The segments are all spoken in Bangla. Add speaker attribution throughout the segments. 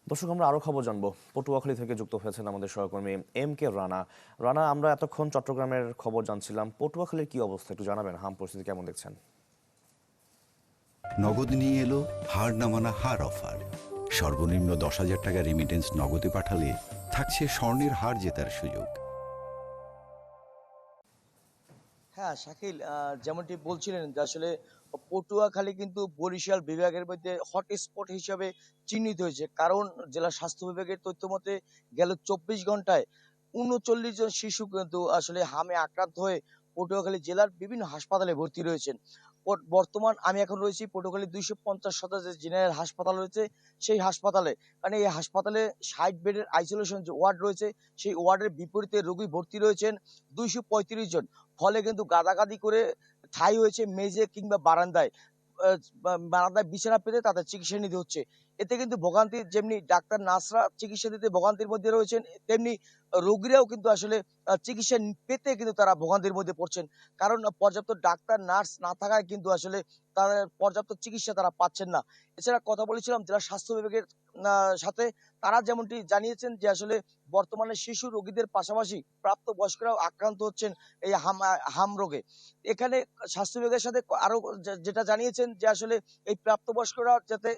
Speaker 1: দর্শক, আমরা আরো খবর জানবো। পটুয়াখালী থেকে যুক্ত হয়েছেন আমাদের সহকর্মী এম কে রানা। রানা, আমরা এতক্ষণ চট্টগ্রামের খবর জানছিলাম, পটুয়াখালীর কি অবস্থা একটু জানাবেন? হাম পরিস্থিতি কেমন দেখছেন?
Speaker 2: নগদ নিয়ে এলো হার না মানা হার অফার। সর্বনিম্ন 10,000 টাকা রেমিটেন্স নগদে পাঠালে থাকছে স্বর্ণের হার জেতার সুযোগ।
Speaker 3: হ্যাঁ, শাকিল, যেমনটি বলছিলেন যে আসলে পটুয়াখালী কিন্তু বরিশাল বিভাগের মধ্যে হটস্পট হিসেবে চিহ্নিত হয়েছে। কারণ জেলা স্বাস্থ্য বিভাগের তথ্য মতে গেল 24 ঘন্টায় ৩৯ জন শিশু কিন্তু আসলে হামে আক্রান্ত হয়ে পটুয়াখালী জেলার বিভিন্ন হাসপাতালে ভর্তি রয়েছেন। বর্তমান আমি এখন রয়েছি পটুয়াখালী 250 শয্যা যে জেনারেল হাসপাতাল রয়েছে সেই হাসপাতালে। কারণ এই হাসপাতালে 60 বেডের আইসোলেশন যে ওয়ার্ড রয়েছে সেই ওয়ার্ডের বিপরীতে রোগী ভর্তি রয়েছেন 235 জন। ফলে কিন্তু গাদাগাদি করে ঠাঁই হয়েছে মেঝে কিংবা বারান্দায়। বারান্দায় বিছানা পেতে তাদের চিকিৎসা নিতে হচ্ছে। এতে কিন্তু ভোগান্তি, যেমনি ডাক্তার নার্সরা চিকিৎসা দিতে ভোগান্তির মধ্যে রয়েছেন, তেমনি রোগীরাও কিন্তু আসলে চিকিৎসা পেতে কিন্তু তারা ভোগান্তির মধ্যে পড়ছেন। কারণ পর্যাপ্ত ডাক্তার নার্স না থাকায় কিন্তু আসলে তাদের পর্যাপ্ত চিকিৎসা তারা পাচ্ছেন না। এছাড়া কথা বলেছিলাম জেলা স্বাস্থ্য বিভাগের সাথে। তারা যেমনটি জানিয়েছেন যে আসলে বর্তমানে শিশু রোগীদের পাশাপাশি প্রাপ্তবয়স্করাও আক্রান্ত হচ্ছেন এই হাম রোগে। এখানে স্বাস্থ্য বিভাগের সাথে আরো যেটা জানিয়েছেন যে আসলে এই প্রাপ্তবয়স্করা যাতে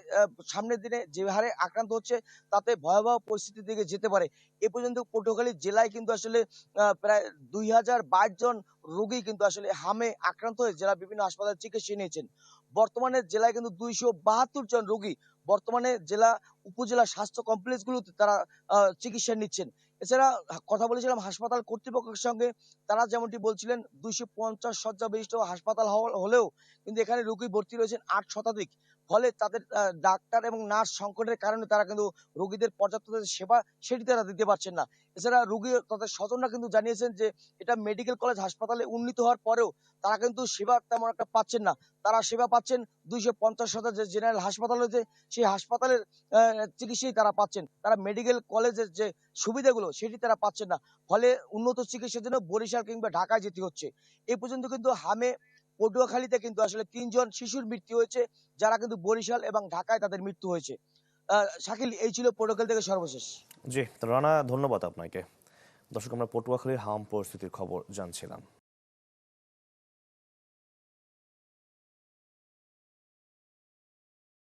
Speaker 3: সামনের দিনে যে হারে আক্রান্ত হচ্ছে তাতে ভয়াবহ পরিস্থিতির দিকে যেতে পারে। এ পর্যন্ত পটুয়াখালী জেলায় কিন্তু আসলে প্রায় 2022 জন রোগী কিন্তু আসলে হামে আক্রান্ত হয়ে জেলার বিভিন্ন হাসপাতালে চিকিৎসা নিয়েছেন। বর্তমানে জেলায় কিন্তু 272 জন রোগী বর্তমানে জেলা উপজেলা স্বাস্থ্য কমপ্লেক্স গুলোতে তারা চিকিৎসা নিচ্ছেন। এছাড়া কথা বলেছিলাম হাসপাতাল কর্তৃপক্ষের সঙ্গে। তারা যেমনটি বলছিলেন 250 শয্যা বিশিষ্ট হাসপাতাল হলেও কিন্তু এখানে রোগী ভর্তি রয়েছেন 8 শতাধিক। ফলে তাদের ডাক্তার এবং নার্স সংকটের কারণে তারা কিন্তু রোগীদের পর্যাপ্ত যে সেবা সেটি তারা দিতে পারছেন না। এছাড়া রোগী তাদের স্বজনরা কিন্তু জানিয়েছেন যে এটা মেডিকেল কলেজ হাসপাতালে উন্নীত হওয়ার পরেও তারা কিন্তু সেবা তেমন একটা পাচ্ছেন না। তারা সেবা পাচ্ছেন 250 শয্যার যে জেনারেল হাসপাতাল রয়েছে সেই হাসপাতালের চিকিৎসাই তারা পাচ্ছেন। তারা মেডিকেল কলেজের যে সুবিধাগুলো সেটি তারা পাচ্ছেন না। ফলে উন্নত চিকিৎসার জন্য বরিশাল কিংবা ঢাকায় যেতে হচ্ছে। এ পর্যন্ত কিন্তু হামে পটুয়াখালীতে কিন্তু আসলে 3 জন শিশুর মৃত্যু হয়েছে, যারা কিন্তু বরিশাল এবং ঢাকায় তাদের মৃত্যু হয়েছে। শাকিল, এই ছিল পটুয়াখালী থেকে সর্বশেষ।
Speaker 1: জি, তো রানা, ধন্যবাদ আপনাকে। দর্শক, আমরা পটুয়াখালীর হাম পরিস্থিতির খবর জানছিলাম।